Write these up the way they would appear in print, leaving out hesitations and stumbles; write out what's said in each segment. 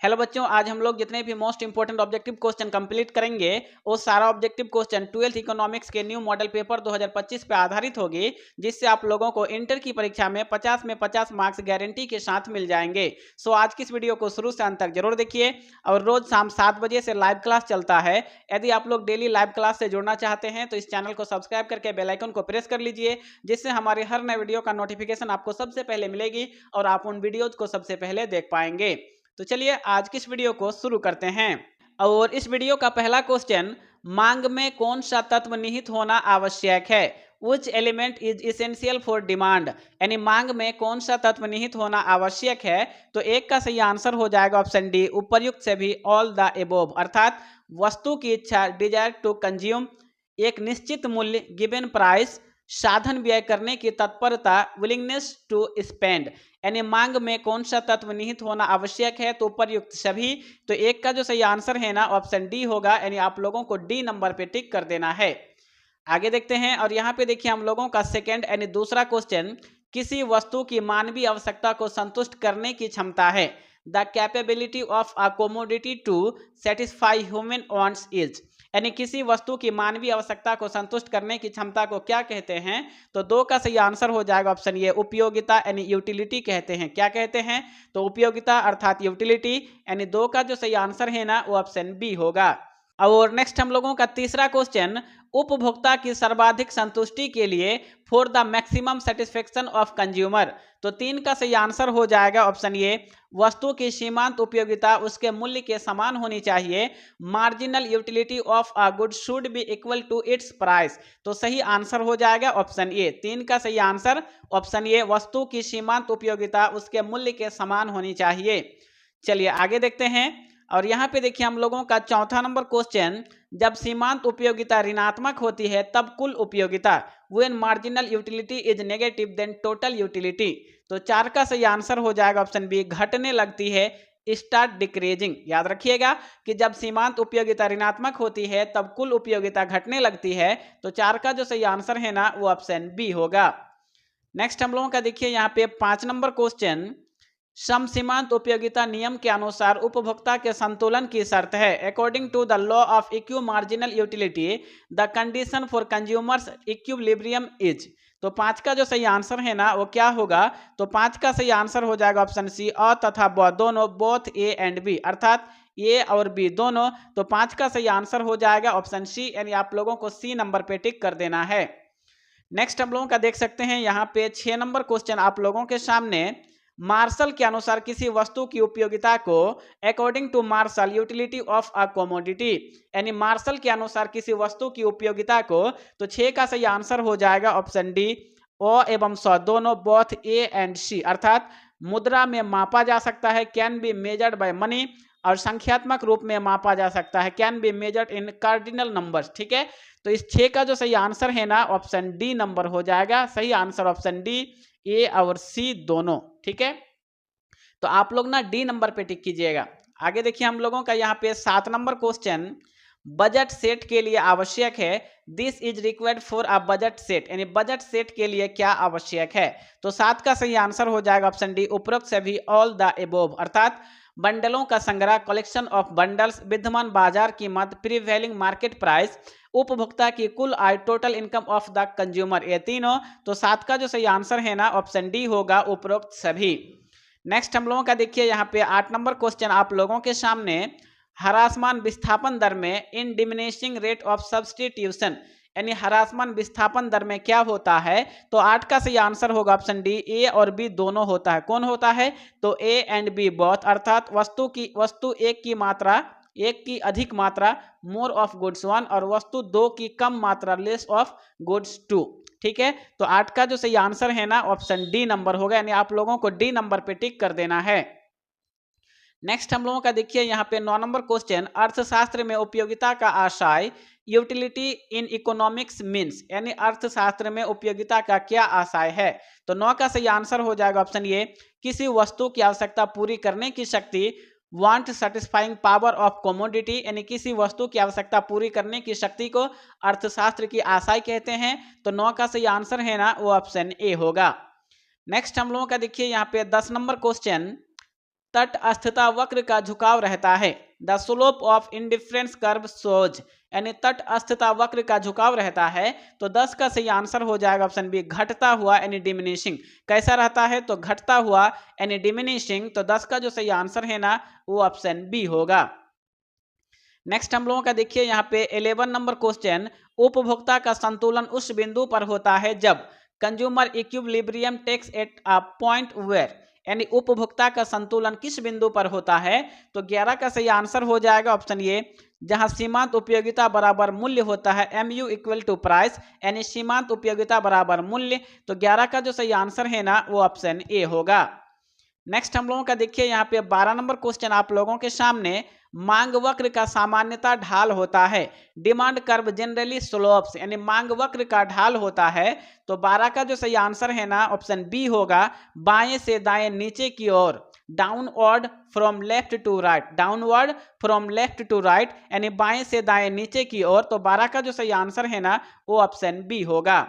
Hello बच्चों, आज हम लोग जितने भी most important objective question complete करेंगे वो सारा ऑब्जेक्टिव क्वेश्चन 12th इकोनॉमिक्स के न्यू मॉडल पेपर 2025 पे आधारित होगी, जिससे आप लोगों को इंटर की परीक्षा में 50 में 50 मार्क्स गारंटी के साथ मिल जाएंगे। सो आज की इस वीडियो को शुरू से अंत तक जरूर देखिए और रोज शाम 7 बजे से लाइव क्लास चलता है। यदि आप लोग डेली लाइव क्लास से जुड़ना चाहते हैं तो इस चैनल को सब्सक्राइब करके बेल आइकन को प्रेस कर लीजिए, जिससे हमारे हर नए वीडियो का नोटिफिकेशन आपको सबसे पहले मिलेगी और आप उन वीडियोज को सबसे पहले देख पाएंगे। तो चलिए आज की इस वीडियो को शुरू करते हैं। और इस वीडियो का पहला क्वेश्चन, मांग में कौन सा तत्व निहित होना आवश्यक है? Which element is essential for demand? यानी मांग में कौन सा तत्व निहित होना आवश्यक है? तो एक का सही आंसर हो जाएगा ऑप्शन डी, उपर्युक्त से भी ऑल द एबोव, अर्थात वस्तु की इच्छा, डिजायर टू कंज्यूम, एक निश्चित मूल्य, गिवन प्राइस, साधन व्यय करने की तत्परता, विलिंगनेस टू स्पेंड। यानी मांग में कौन सा तत्व निहित होना आवश्यक है? तो उपर्युक्त सभी। तो एक का जो सही आंसर है ना ऑप्शन डी होगा, यानी आप लोगों को डी नंबर पे टिक कर देना है। आगे देखते हैं और यहाँ पे देखिए हम लोगों का सेकंड यानी दूसरा क्वेश्चन, किसी वस्तु की मानवीय आवश्यकता को संतुष्ट करने की क्षमता है। The capability of a commodity to satisfy human wants is. यानी किसी वस्तु की मानवीय आवश्यकता को संतुष्ट करने की क्षमता को क्या कहते हैं? तो दो का सही आंसर हो जाएगा ऑप्शन ये, उपयोगिता यानी यूटिलिटी कहते हैं। क्या कहते हैं? तो उपयोगिता अर्थात यूटिलिटी, यानी दो का जो सही आंसर है ना वो ऑप्शन बी होगा। और नेक्स्ट हम लोगों का तीसरा क्वेश्चन, उपभोक्ता की सर्वाधिक संतुष्टि के लिए for the maximum satisfaction of consumer. तो तीन का सही आंसर हो जाएगा ऑप्शन ये, वस्तु की सीमांत उपयोगिता उसके मूल्य के समान होनी चाहिए। Marginal utility of a good should be equal to its price. तो सही आंसर हो जाएगा ऑप्शन ए, तीन का सही आंसर ऑप्शन ए, वस्तु की सीमांत उपयोगिता उसके मूल्य के समान होनी चाहिए। चलिए आगे देखते हैं और यहाँ पे देखिए हम लोगों का चौथा नंबर क्वेश्चन, जब सीमांत उपयोगिता ऋणात्मक होती है तब कुल उपयोगिता, when marginal utility is negative then total utility. तो चार का सही आंसर हो जाएगा ऑप्शन बी, घटने लगती है, स्टार्ट डिक्रीजिंग। याद रखिएगा कि जब सीमांत उपयोगिता ऋणात्मक होती है तब कुल उपयोगिता घटने लगती है। तो चार का जो सही आंसर है ना वो ऑप्शन बी होगा। नेक्स्ट हम लोगों का देखिए यहाँ पे 5 नंबर क्वेश्चन, सम सीमांत उपयोगिता नियम के अनुसार उपभोक्ता के संतुलन की शर्त है। According to the law of equi marginal utility the condition for consumer's equilibrium is. तो 5 का जो सही आंसर है ना वो क्या होगा? तो 5 का सही आंसर हो जाएगा ऑप्शन सी, अ तथा ब दोनों, बोथ ए एंड बी, अर्थात ए और बी दोनों। तो 5 का सही आंसर हो जाएगा ऑप्शन सी, यानी आप लोगों को सी नंबर पे टिक कर देना है। नेक्स्ट हम लोगों का देख सकते हैं यहाँ पे 6 नंबर क्वेश्चन आप लोगों के सामने, मार्शल के अनुसार किसी वस्तु की उपयोगिता को, according to Marshall utility of a commodity. यानी मार्शल के अनुसार किसी वस्तु की उपयोगिता को, तो 6 का सही आंसर हो जाएगा ऑप्शन डी, ओ एवं स दोनों, बोथ ए एंड सी, अर्थात मुद्रा में मापा जा सकता है, can be measured by money, और संख्यात्मक रूप में मापा जा सकता है, can be measured in cardinal numbers. ठीक है, तो इस 6 का जो सही आंसर है ना ऑप्शन डी नंबर हो जाएगा। सही आंसर ऑप्शन डी, ए और सी दोनों। ठीक है, तो आप लोग ना डी नंबर पे टिक कीजिएगा। आगे देखिए हम लोगों का यहाँ पे 7 नंबर क्वेश्चन, बजट सेट के लिए आवश्यक है, this is required for a budget set. यानी बजट सेट के लिए क्या आवश्यक है? तो 7 का सही आंसर हो जाएगा ऑप्शन डी, उपरोक्त से भी ऑल द एबोव, अर्थात बंडलों का संग्रह, कलेक्शन ऑफ बंडल्स, विद्यमान बाजार कीमत, प्रीवेलिंग मार्केट प्राइस, उपभोक्ता की कुल आय, total income of the consumer, ये तीनों। तो 7 का जो सही आंसर है ना ऑप्शन डी होगा, उपरोक्त सभी। नेक्स्ट हम लोगों का देखिए यहाँ पे 8 नंबर क्वेश्चन आप लोगों के सामने, ह्रासमान विस्थापन दर में इन डिमिनिशिंग रेट ऑफ सब्सटीट्यूशन। यानी ह्रासमान विस्थापन दर में क्या होता है? तो 8 का सही आंसर होगा ऑप्शन डी, ए और बी दोनों होता है। कौन होता है? तो ए एंड बी बोथ, अर्थात वस्तु एक की मात्रा, एक की अधिक मात्रा, मोर ऑफ गुड्स वन, और वस्तु दो की कम मात्रा, लेस ऑफ गुड्स टू। ठीक है, तो 8 का जो सही आंसर है ना ऑप्शन डी नंबर होगा, यानी आप लोगों को डी नंबर पे टिक कर देना है। नेक्स्ट हम लोगों का देखिए यहाँ पे 9 नंबर क्वेश्चन, अर्थशास्त्र में उपयोगिता का आशय, यूटिलिटी इन इकोनॉमिक्स मीन्स। यानी अर्थशास्त्र में उपयोगिता का क्या आशय है? तो 9 का सही आंसर हो जाएगा ऑप्शन ये, किसी वस्तु की आवश्यकता पूरी करने की शक्ति, want satisfying power of commodity. यानी किसी वस्तु की आवश्यकता पूरी करने की शक्ति को अर्थशास्त्र की आशय कहते हैं। तो 9 का सही आंसर है ना वो ऑप्शन ए होगा। नेक्स्ट हम लोगों का देखिए यहाँ पे 10 नंबर क्वेश्चन, तटस्थता वक्र का झुकाव रहता है। The slope of indifference curve shows, यानी तटस्थता वक्र का झुकाव रहता है। तो 10 का सही आंसर हो जाएगा ऑप्शन बी, घटता हुआ यानी डिमिनिशिंग। कैसा रहता है? तो घटता हुआ यानी डिमिनिशिंग। तो 10 का जो सही आंसर है ना वो ऑप्शन बी होगा। नेक्स्ट हम लोगों का देखिए यहाँ पे 11 नंबर क्वेश्चन, उपभोक्ता का संतुलन उस बिंदु पर होता है जब consumer equilibrium takes at a point where, यानी उपभोक्ता का संतुलन किस बिंदु पर होता है? तो 11 का सही आंसर हो जाएगा ऑप्शन ए, जहां सीमांत उपयोगिता बराबर मूल्य होता है, MU इक्वल टू प्राइस, यानी सीमांत उपयोगिता बराबर मूल्य। तो 11 का जो सही आंसर है ना वो ऑप्शन ए होगा। नेक्स्ट हम लोगों का देखिए यहाँ पे 12 नंबर क्वेश्चन आप लोगों के सामने, मांग वक्र का सामान्यता ढाल होता है, डिमांड कर्व जनरली स्लोप्स, यानी मांग वक्र का ढाल होता है। तो 12 का जो सही आंसर है ना ऑप्शन बी होगा, बाएं से दाएं नीचे की ओर, downward from left to right, downward from left to right, यानी बाएं से दाएं नीचे की ओर। तो 12 का जो सही आंसर है ना वो ऑप्शन बी होगा।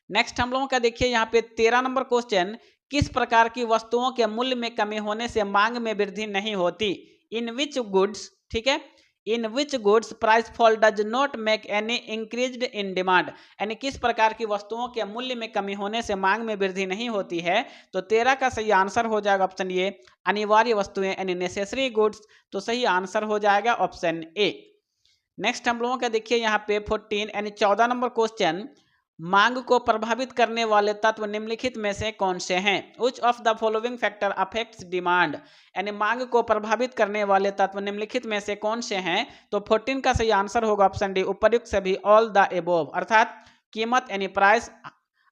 नेक्स्ट हम लोगों का देखिए यहाँ पे 13 नंबर क्वेश्चन, किस प्रकार की वस्तुओं के मूल्य में कमी होने से मांग में वृद्धि नहीं होती? इन विच गुड्स, ठीक है, in which goods price fall does not make any increased in demand, यानी किस प्रकार की वस्तुओं के मूल्य में कमी होने से मांग में वृद्धि नहीं होती है? तो 13 का सही आंसर हो जाएगा ऑप्शन ए, अनिवार्य वस्तुएं यानी नेसेसरी गुड्स। तो सही आंसर हो जाएगा ऑप्शन ए। नेक्स्ट हम लोगों का देखिए यहाँ पे 14 यानी 14 नंबर क्वेश्चन, मांग को प्रभावित करने वाले तत्व निम्नलिखित में से कौन से हैं? Which of the following factor affects demand, यानी मांग को प्रभावित करने वाले तत्व निम्नलिखित में से कौन से हैं? तो 14 का सही आंसर होगा ऑप्शन डी, उपर्युक्त सभी, ऑल द एबोव, अर्थात कीमत यानी प्राइस,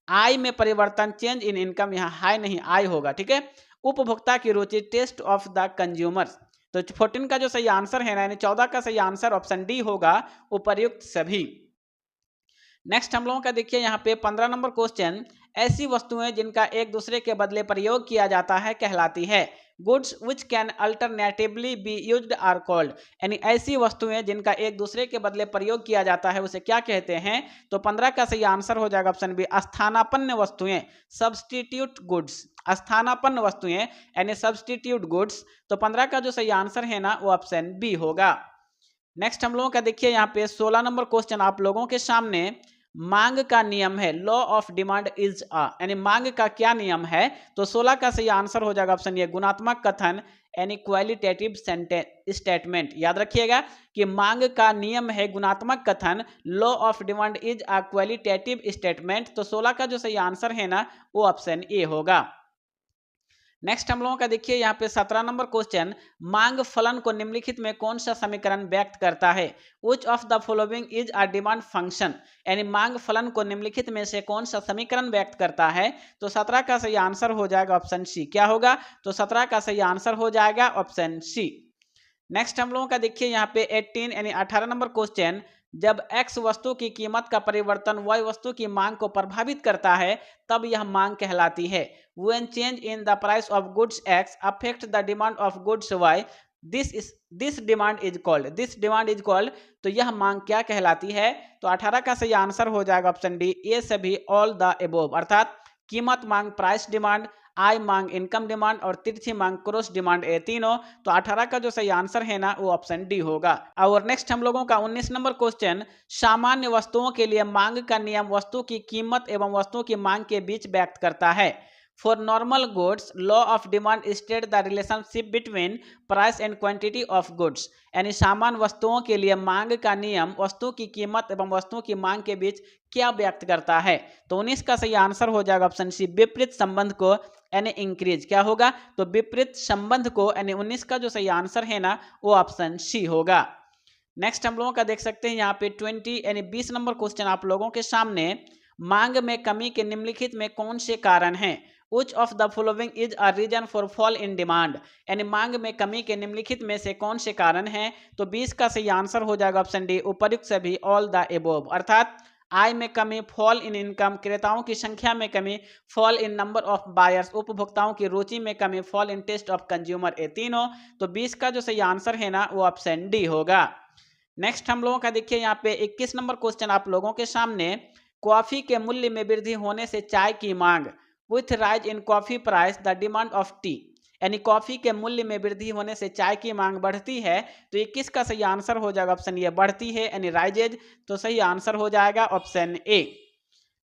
आय में परिवर्तन, चेंज इन इनकम, यहाँ हाई नहीं आय होगा, ठीक है, उपभोक्ता की रुचि, टेस्ट ऑफ द कंज्यूमर्स। तो 14 का जो सही आंसर है ना यानी 14 का सही आंसर ऑप्शन डी होगा, उपर्युक्त सभी। नेक्स्ट हम लोगों का देखिए यहाँ पे 15 नंबर क्वेश्चन, ऐसी वस्तुएं जिनका एक दूसरे के बदले प्रयोग किया जाता है कहलाती है, goods which can alternatively be used are called, यानी ऐसी वस्तुएं जिनका एक दूसरे के बदले प्रयोग किया जाता है उसे क्या कहते हैं? तो 15 का सही आंसर हो जाएगा ऑप्शन बी, स्थानापन्न वस्तुएं, सब्सटीट्यूट गुड्स, स्थानापन्न वस्तुएं यानी सब्सटीट्यूट गुड्स। तो 15 का जो सही आंसर है ना वो ऑप्शन बी होगा। नेक्स्ट हम लोगों का देखिए यहाँ पे 16 नंबर क्वेश्चन आप लोगों के सामने, मांग का नियम है, law of demand is a, यानी मांग का क्या नियम है? तो 16 का सही आंसर हो जाएगा ऑप्शन ए, गुणात्मक कथन यानी क्वालिटेटिव स्टेटमेंट। याद रखिएगा कि मांग का नियम है गुणात्मक कथन, law of demand is a qualitative statement. तो 16 का जो सही आंसर है ना वो ऑप्शन ए होगा। नेक्स्ट हम लोगों का देखिए यहाँ पे 17 नंबर क्वेश्चन, मांग फलन को निम्नलिखित में कौन सा समीकरण व्यक्त करता है? Which of the following is a demand function, यानी मांग फलन को निम्नलिखित में से कौन सा समीकरण व्यक्त करता है? तो 17 का सही आंसर हो जाएगा ऑप्शन सी, क्या होगा? तो 17 का सही आंसर हो जाएगा ऑप्शन सी। नेक्स्ट हम लोगों का देखिए यहाँ पे 18 यानी 18 नंबर क्वेश्चन, जब x वस्तु की कीमत का परिवर्तन y वस्तु की मांग को प्रभावित करता है तब यह मांग कहलाती है। When change in the price of goods x affect the demand of goods y, this demand is called, तो यह मांग क्या कहलाती है? तो 18 का सही आंसर हो जाएगा ऑप्शन डी, ये सभी, ऑल द एबोव, अर्थात कीमत मांग प्राइस डिमांड, आय मांग इनकम डिमांड और तिथि मांग क्रॉस डिमांड, ये तीनों। तो 18 का जो सही आंसर है ना वो ऑप्शन डी होगा। और नेक्स्ट हम लोगों का 19 नंबर क्वेश्चन, सामान्य वस्तुओं के लिए मांग का नियम वस्तु की कीमत एवं वस्तु की मांग के बीच व्यक्त करता है। For normal goods law of demand state the relationship between price and quantity of goods, यानी सामान्य वस्तुओं के लिए मांग का नियम वस्तु की कीमत एवं वस्तु की मांग के बीच क्या व्यक्त करता है? तो 19 का सही आंसर हो जाएगा ऑप्शन सी, विपरीत संबंध को यानी इंक्रीज, क्या होगा? तो विपरीत संबंध को, यानी 19 का जो सही आंसर है ना वो ऑप्शन सी होगा। नेक्स्ट हम लोगों का देख सकते हैं यहाँ पे 20 यानी 20 नंबर क्वेश्चन आप लोगों के सामने, मांग में कमी के निम्नलिखित में कौन से कारण हैं? Which of the following is a reason for fall in demand, यानी मांग में कमी के निम्नलिखित में से कौन से कारण हैं? तो 20 का सही आंसर हो जाएगा ऑप्शन डी, उपर्युक्त सभी, ऑल द एबोव, अर्थात आय में कमी, फॉल इन इनकम, क्रेताओं की संख्या में कमी, fall in number of buyers, उपभोक्ताओं की रुचि में कमी, fall in taste of consumer, ये तीनों। तो 20 का जो सही आंसर है ना वो ऑप्शन डी होगा। नेक्स्ट हम लोगों का देखिए यहाँ पे 21 नंबर क्वेश्चन आप लोगों के सामने, कॉफी के मूल्य में वृद्धि होने से चाय की मांग, with rise in coffee price the demand of T, यानी कॉफी के मूल्य में वृद्धि होने से चाय की मांग बढ़ती है, तो ये किसका सही आंसर हो जाएगा? ऑप्शन ए बढ़ती है यानी राइजेज, तो सही आंसर हो जाएगा ऑप्शन ए।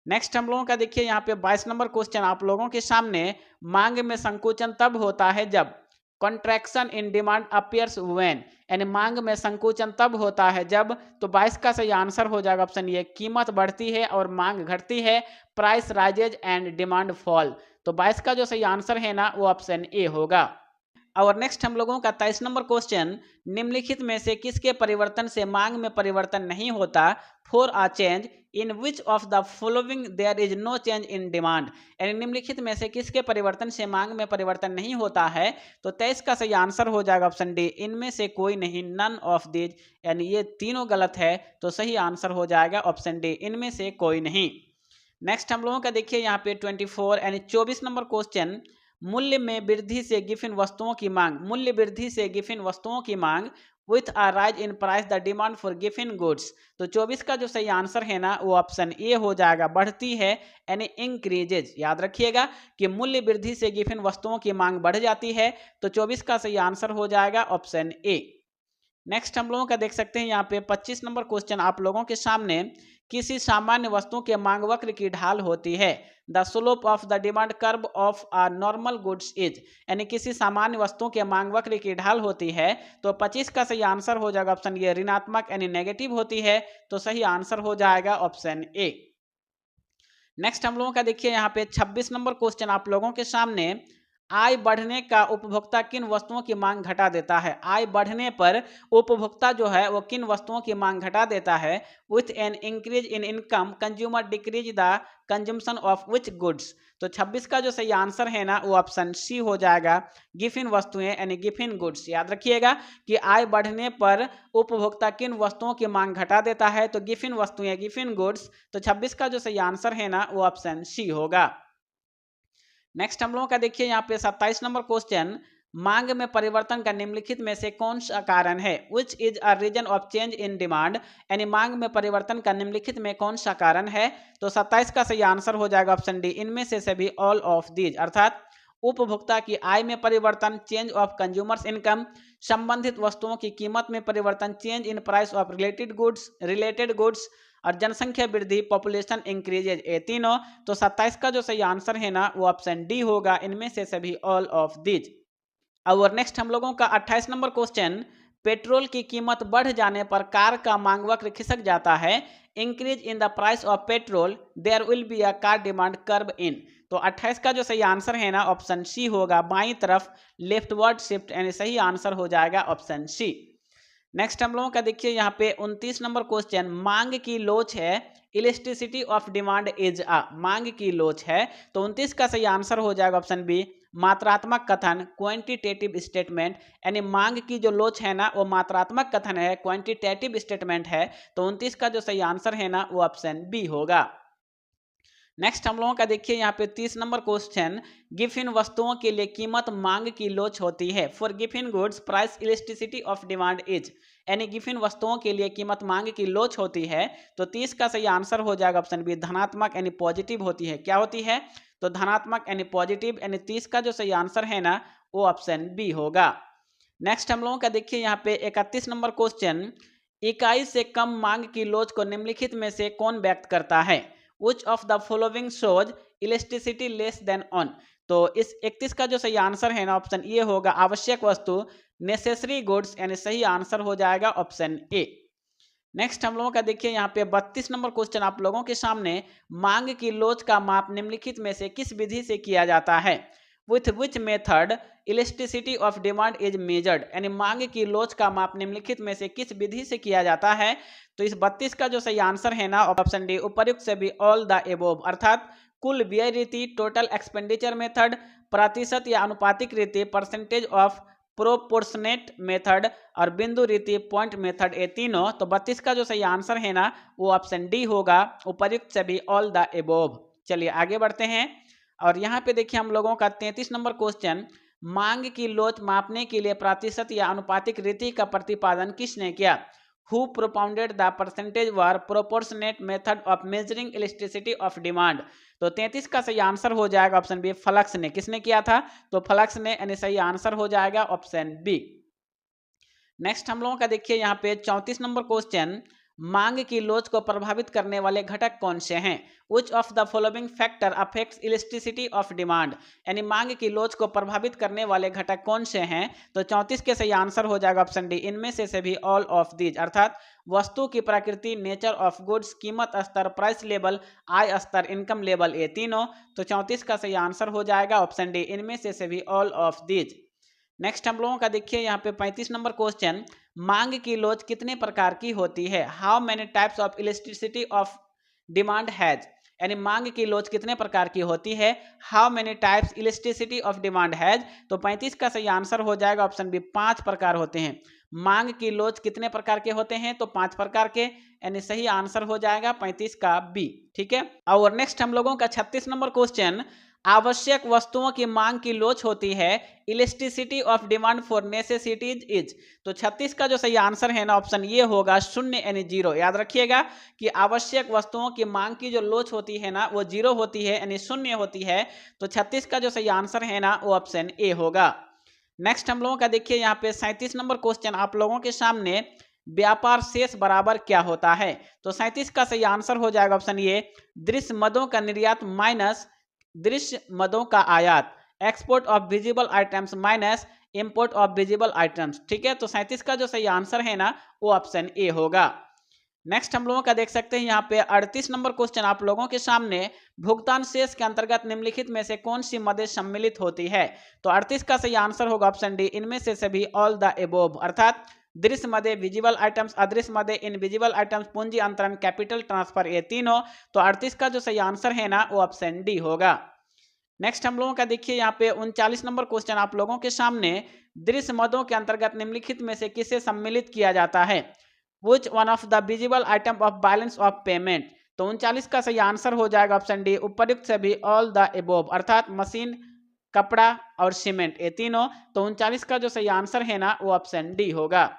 नेक्स्ट हम लोगों का देखिए यहाँ पे 22 नंबर क्वेश्चन आप लोगों के सामने, मांग में संकुचन तब होता है जब contraction in demand appears when, यानी मांग में संकुचन तब होता है जब, तो 22 का सही आंसर हो जाएगा ऑप्शन ए कीमत बढ़ती है और मांग घटती है, price rises and demand fall. तो 22 का जो सही आंसर है ना वो ऑप्शन ए होगा। और नेक्स्ट हम लोगों का 23 नंबर क्वेश्चन, निम्नलिखित में से किसके परिवर्तन से मांग में परिवर्तन नहीं होता? For a change in which of the following there is no change in demand, यानी निम्नलिखित में से किसके परिवर्तन से मांग में परिवर्तन नहीं होता है? तो 23 का सही आंसर हो जाएगा ऑप्शन डी इनमें से कोई नहीं, नन ऑफ दीज, यानी ये तीनों गलत है, तो सही आंसर हो जाएगा ऑप्शन डी इनमें से कोई नहीं। नेक्स्ट हम लोगों का देखिए यहाँ पे 24 यानी 24 नंबर क्वेश्चन, मूल्य में वृद्धि से गिफिन वस्तुओं की मांग, मूल्य वृद्धि से गिफिन वस्तुओं की मांग with a rise in price the demand for Giffen goods, तो 24 का जो सही आंसर है ना वो ऑप्शन ए हो जाएगा, बढ़ती है यानी इंक्रीजेज। याद रखिएगा कि मूल्य वृद्धि से गिफिन वस्तुओं की मांग बढ़ जाती है, तो 24 का सही आंसर हो जाएगा ऑप्शन ए। नेक्स्ट हम लोगों का देख सकते हैं यहाँ पे 25 नंबर क्वेश्चन आप लोगों के सामने, किसी सामान्य वस्तु के मांग वक्र की ढाल होती है? The slope of the demand curve of a normal goods is, यानी किसी सामान्य वस्तु के मांग वक्र की ढाल होती है, तो 25 का सही आंसर हो जाएगा ऑप्शन ए ऋणात्मक यानी नेगेटिव होती है, तो सही आंसर हो जाएगा ऑप्शन ए। नेक्स्ट हम लोगों का देखिए यहाँ पे 26 नंबर क्वेश्चन आप लोगों के सामने, आय बढ़ने का उपभोक्ता किन वस्तुओं की मांग घटा देता है? आय बढ़ने पर उपभोक्ता जो है वो किन वस्तुओं की मांग घटा देता है? With an increase in income consumer decrease the consumption of which goods, तो 26 का जो सही आंसर है ना वो ऑप्शन सी हो जाएगा, गिफिन वस्तुएं यानी गिफिन गुड्स। याद रखिएगा कि आय बढ़ने पर उपभोक्ता किन वस्तुओं की मांग घटा देता है? तो गिफिन वस्तुएं गिफिन गुड्स, तो 26 का जो सही आंसर है ना वो ऑप्शन सी होगा। नेक्स्ट हम लोगों का देखिए यहाँ पे 27 नंबर क्वेश्चन, मांग में परिवर्तन का निम्नलिखित में से कौन सा कारण है? Which is a reason of change in demand, यानी मांग में परिवर्तन का निम्नलिखित में कौन सा कारण है? तो 27 का सही आंसर हो जाएगा ऑप्शन डी इनमें से सभी, ऑल ऑफ दीज, अर्थात उपभोक्ता की आय में परिवर्तन, चेंज ऑफ कंज्यूमर्स इनकम, संबंधित वस्तुओं की कीमत में परिवर्तन, change in price of related goods और जनसंख्या वृद्धि, पॉपुलेशन इंक्रीजेज, ये तीनों। तो 27 का जो सही आंसर है ना वो ऑप्शन डी होगा, इनमें से सभी, ऑल ऑफ दीज। और नेक्स्ट हम लोगों का 28 नंबर क्वेश्चन, पेट्रोल की कीमत बढ़ जाने पर कार का मांग वक्र खिसक जाता है। Increase in the price of petrol there will be a car demand curve in, तो 28 का जो सही आंसर है ना ऑप्शन सी होगा, बाईं तरफ लेफ्टवर्ड शिफ्ट, यानी सही आंसर हो जाएगा ऑप्शन सी। नेक्स्ट हम लोगों का देखिए यहाँ पे 29 नंबर क्वेश्चन, मांग की लोच है, elasticity of demand is a, मांग की लोच है, तो 29 का सही आंसर हो जाएगा ऑप्शन बी, मात्रात्मक कथन, क्वांटिटेटिव स्टेटमेंट, यानी मांग की जो लोच है ना वो मात्रात्मक कथन है, क्वांटिटेटिव स्टेटमेंट है, तो 29 का जो सही आंसर है ना वो ऑप्शन बी होगा। नेक्स्ट हम लोगों का देखिए यहाँ पे 30 नंबर क्वेश्चन, गिफिन वस्तुओं के लिए कीमत मांग की लोच होती है। For Giffen goods price elasticity of demand is, यानी गिफिन वस्तुओं के लिए कीमत मांग की लोच होती है, तो 30 का सही आंसर हो जाएगा ऑप्शन बी, धनात्मक यानी पॉजिटिव होती है। क्या होती है? तो धनात्मक यानी पॉजिटिव, यानी 30 का जो सही आंसर है ना वो ऑप्शन बी होगा। नेक्स्ट हम लोगों का देखिए यहाँ पे 31 नंबर क्वेश्चन, इकाई से कम मांग की लोच को निम्नलिखित में से कौन व्यक्त करता है? Which of the following shows elasticity less than on, तो इस 31 का जो सही आंसर है ना ऑप्शन ए होगा, आवश्यक वस्तु, नेसेसरी गुड्स, यानी सही आंसर हो जाएगा ऑप्शन ए। नेक्स्ट हम लोगों का देखिए यहाँ पे 32 नंबर क्वेश्चन आप लोगों के सामने, मांग की लोच का माप निम्नलिखित में से किस विधि से किया जाता है? With which method elasticity of demand is measured, यानी मांग की लोच का माप निम्नलिखित में से किस विधि से किया जाता है? तो इस 32 का जो सही आंसर है ना ऑप्शन डी, उपर्युक्त से भी, ऑल द एबोव, अर्थात कुल व्यय रीति, टोटल एक्सपेंडिचर मेथड, प्रतिशत या अनुपातिक रीति, परसेंटेज ऑफ प्रोपोर्शनेट मेथड और बिंदु रीति, पॉइंट मेथड, ये तीनों। तो 32 का जो सही आंसर है ना वो ऑप्शन डी होगा, उपर्युक्त से भी, ऑल द एबोव। चलिए आगे बढ़ते हैं और यहाँ पे देखिए हम लोगों का 33 नंबर क्वेश्चन, मांग की लोच मापने के लिए प्रतिशत या अनुपातिक रीति का प्रतिपादन किसने किया? Who propounded the percentage were proportionate method of measuring elasticity of demand. तो 33 का सही आंसर हो जाएगा ऑप्शन बी, फ्लक्स ने। किसने किया था? तो फ्लक्स ने, यानी सही आंसर हो जाएगा ऑप्शन बी। नेक्स्ट हम लोगों का देखिए यहाँ पे 34 नंबर क्वेश्चन, मांग की लोच को प्रभावित करने वाले घटक कौन से हैं? Which of the following factor affects elasticity of demand? यानी मांग की लोच को प्रभावित करने वाले घटक कौन से हैं? तो 34 के सही आंसर हो जाएगा ऑप्शन डी, इनमें से सभी ऑल ऑफ दीज, अर्थात वस्तु की प्रकृति, नेचर ऑफ गुड्स, कीमत स्तर, प्राइस लेवल, आय स्तर, इनकम लेवल, ये तीनों। तो 34 का सही आंसर हो जाएगा ऑप्शन डी, इनमें से सभी ऑल ऑफ दीज। नेक्स्ट हम लोगों का देखिए यहाँ पे 35 नंबर क्वेश्चन, मांग की लोच कितने प्रकार की होती है? How many types of elasticity of demand has? यानी मांग की लोच कितने प्रकार की होती है? How many types elasticity of demand has? तो 35 का सही आंसर हो जाएगा ऑप्शन बी, 5 प्रकार होते हैं। मांग की लोच कितने प्रकार के होते हैं? तो 5 प्रकार के, यानी सही आंसर हो जाएगा 35 का बी। ठीक है। और नेक्स्ट हम लोगों का 36 नंबर क्वेश्चन, आवश्यक वस्तुओं की मांग की लोच होती है, elasticity of demand for necessities is. तो 36 का जो सही आंसर है ना ऑप्शन ये होगा शून्य, यानी जीरो। याद रखिएगा कि आवश्यक वस्तुओं की मांग की जो लोच होती है ना वो जीरो होती है, यानी शून्य होती है। तो 36 का जो सही आंसर है ना वो ऑप्शन ए होगा। नेक्स्ट हम लोगों का देखिए यहाँ पे 37 नंबर क्वेश्चन आप लोगों के सामने, व्यापार शेष बराबर क्या होता है? तो 37 का सही आंसर हो जाएगा ऑप्शन ए, दृश्य मदों का निर्यात माइनस दृश्य मदों का आयात, export of visible items minus import of visible items. ठीक है। तो 37 का जो सही आंसर है ना वो ऑप्शन ए होगा। नेक्स्ट हम लोगों का देख सकते हैं यहाँ पे 38 नंबर क्वेश्चन आप लोगों के सामने, भुगतान शेष के अंतर्गत निम्नलिखित में से कौन सी मदें सम्मिलित होती है? तो 38 का सही आंसर होगा ऑप्शन डी, इनमें से सभी ऑल द एबोव, अर्थात दृश्य मदे, विजिबल आइटम्स, अदृश्य मदे, इनविजिबल आइटम्स, पूंजी अंतरण, कैपिटल ट्रांसफर, ये तीनों। तो 38 का जो सही आंसर है ना वो ऑप्शन डी होगा। नेक्स्ट हम लोगों का देखिए यहाँ पे 39 नंबर क्वेश्चन आप लोगों के सामने, दृश्य मदों के अंतर्गत निम्नलिखित में से किसे सम्मिलित किया जाता है? Which one of the visible item of balance of payment? तो 39 का सही आंसर हो जाएगा ऑप्शन डी, उपयुक्त सभी ऑल द एबोव, अर्थात मशीन, कपड़ा और सीमेंट, ये तीनों। तो 39 का जो सही आंसर है ना वो ऑप्शन डी होगा।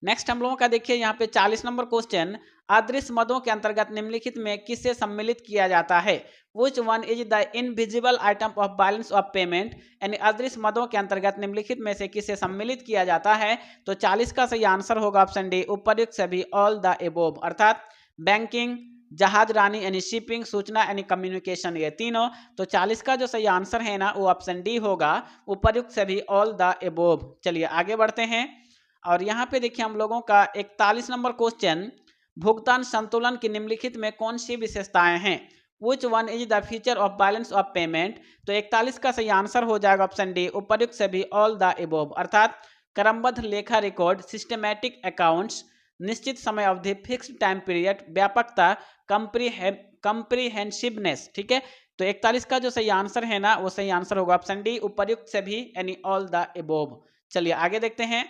नेक्स्ट हम लोगों का देखिए यहाँ पे 40 नंबर क्वेश्चन, अदृश्य मदों के अंतर्गत निम्नलिखित में किसे सम्मिलित किया जाता है? Which one is the invisible item of balance of payment? यानी अदृश्य मदों के अंतर्गत निम्नलिखित में से किसे सम्मिलित किया जाता है? तो 40 का सही आंसर होगा ऑप्शन डी, उपयुक्त सभी ऑल द एबोव, अर्थात बैंकिंग, जहाज रानी यानी शिपिंग, सूचना यानी कम्युनिकेशन, ये तीनों। तो 40 का जो सही आंसर है ना वो ऑप्शन डी होगा, उपयुक्त सभी ऑल द एबोव। चलिए आगे बढ़ते हैं और यहाँ पे देखिए हम लोगों का 41 नंबर क्वेश्चन, भुगतान संतुलन की निम्नलिखित में कौन सी विशेषताएं हैं? Which one is the feature of balance of payment? तो 41 का सही आंसर हो जाएगा ऑप्शन डी, उपयुक्त सभी ऑल द एबोव, अर्थात क्रमबद्ध लेखा रिकॉर्ड, सिस्टमैटिक अकाउंट्स, निश्चित समय अवधि, फिक्स्ड टाइम पीरियड, व्यापकता, कंप्रीहेंसिवनेस। ठीक है। तो 41 का जो सही आंसर है ना वो सही आंसर होगा ऑप्शन डी, उपयुक्त सभी यानी ऑल द एबोव। चलिए आगे देखते हैं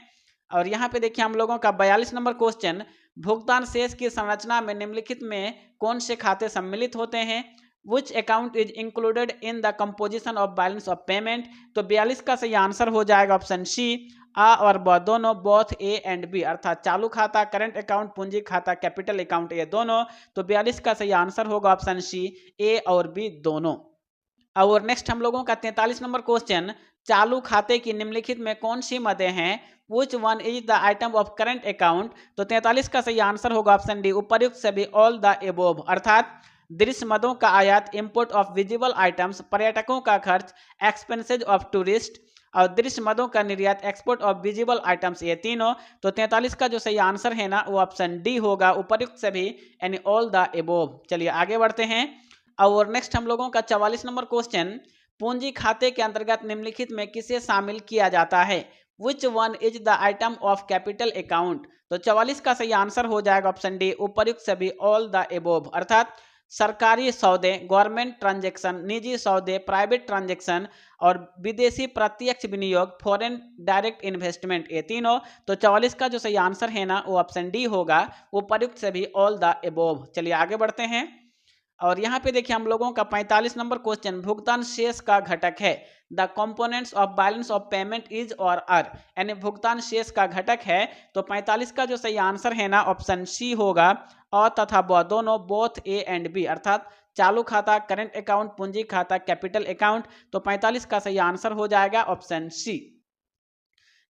और यहाँ पे देखिए हम लोगों का 42 नंबर क्वेश्चन, भुगतान शेष की संरचना में निम्नलिखित में कौन से खाते सम्मिलित होते हैं? Which account is included in the composition of balance of payment? तो 42 का सही आंसर हो जाएगा ऑप्शन सी, आ और ब दोनों, बोथ ए एंड बी, अर्थात चालू खाता, करंट अकाउंट, पूंजी खाता, कैपिटल अकाउंट, ये दोनों। तो 42 का सही आंसर होगा ऑप्शन सी, ए और बी दोनों। और नेक्स्ट हम लोगों का 43 नंबर क्वेश्चन, चालू खाते की निम्नलिखित में कौन सी मदें हैं? Which one is the item of current account? तो 43 का सही आंसर होगा ऑप्शन डी, उपयुक्त सभी ऑल द एबोव, अर्थात दृश्य मदों का आयात, इंपोर्ट ऑफ विजिबल आइटम्स, पर्यटकों का खर्च, एक्सपेंसेज ऑफ टूरिस्ट और दृश्य मदों का निर्यात, एक्सपोर्ट ऑफ विजिबल आइटम्स, ये तीनों। तो 43 का जो सही आंसर है ना वो ऑप्शन डी होगा, उपयुक्त सभी यानी ऑल द एबोव। चलिए आगे बढ़ते हैं और नेक्स्ट हम लोगों का 44 नंबर क्वेश्चन, पूंजी खाते के अंतर्गत निम्नलिखित में किसे शामिल किया जाता है? Which one is the item of capital account? तो 44 का सही आंसर हो जाएगा ऑप्शन डी, उपयुक्त सभी ऑल द एबोव, अर्थात सरकारी सौदे, गवर्नमेंट ट्रांजैक्शन, निजी सौदे, प्राइवेट ट्रांजैक्शन और विदेशी प्रत्यक्ष विनियोग, फॉरेन डायरेक्ट इन्वेस्टमेंट, ये तीनों। तो 44 का जो सही आंसर है ना वो ऑप्शन डी होगा, उपयुक्त सभी ऑल द एबोव। चलिए आगे बढ़ते हैं और यहाँ पे देखिए हम लोगों का 45 नंबर क्वेश्चन, भुगतान शेष का घटक है, the components of balance of payment is और आर, यानी भुगतान शेष का घटक है। तो 45 का जो सही आंसर है ना ऑप्शन सी होगा। अ तथा ब दोनों बोथ ए एंड बी, अर्थात चालू खाता, करंट अकाउंट, पूंजी खाता, कैपिटल अकाउंट। तो 45 का सही आंसर हो जाएगा ऑप्शन सी।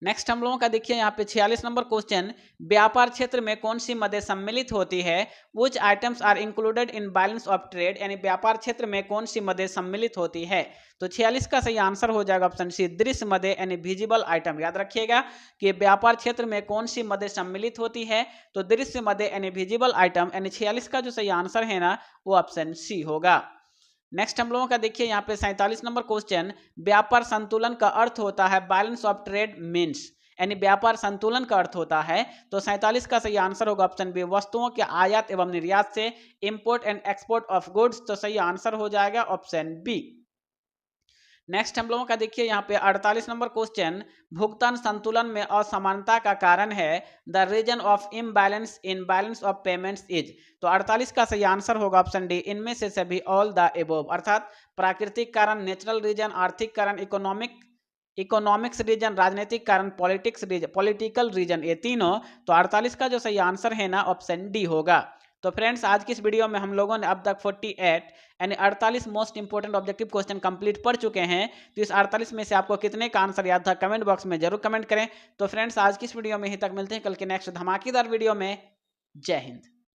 नेक्स्ट हम लोगों का देखिए यहाँ पे 46 नंबर क्वेश्चन, व्यापार क्षेत्र में कौन सी मदें सम्मिलित होती है। Which items are included in balance of trade, यानी व्यापार क्षेत्र में कौन सी मदें सम्मिलित होती है। तो 46 का सही आंसर हो जाएगा ऑप्शन सी, दृश्य मदें यानी विजिबल आइटम। याद रखिएगा कि व्यापार क्षेत्र में कौन सी मदें सम्मिलित होती है, तो दृश्य मदें यानी विजिबल आइटम, यानी 46 का जो सही आंसर है ना वो ऑप्शन सी होगा। नेक्स्ट हम लोगों का देखिए यहाँ पे 47 नंबर क्वेश्चन, व्यापार संतुलन का अर्थ होता है बैलेंस ऑफ ट्रेड मीन्स, यानी व्यापार संतुलन का अर्थ होता है। तो 47 का सही आंसर होगा ऑप्शन बी, वस्तुओं के आयात एवं निर्यात से, import and export of goods. तो सही आंसर हो जाएगा ऑप्शन बी। नेक्स्ट हम लोगों का देखिए यहाँ पे 48 नंबर क्वेश्चन, भुगतान संतुलन में असमानता का कारण है the reason of imbalance in balance of payments is. तो 48 का सही आंसर होगा ऑप्शन डी, इनमें से सभी ऑल द एबोव, अर्थात प्राकृतिक कारण, नेचुरल रीजन, आर्थिक कारण, इकोनॉमिक्स रीजन, राजनीतिक कारण, पॉलिटिकल रीजन, ये तीनों। तो 48 का जो सही आंसर है ना ऑप्शन डी होगा। तो फ्रेंड्स आज की इस वीडियो में हम लोगों ने अब तक 48 यानी 48 most important objective question complete पढ़ चुके हैं। तो इस 48 में से आपको कितने का आंसर याद था कमेंट बॉक्स में जरूर कमेंट करें। तो फ्रेंड्स आज की इस वीडियो में ही तक, मिलते हैं कल के नेक्स्ट धमाकेदार वीडियो में। जय हिंद।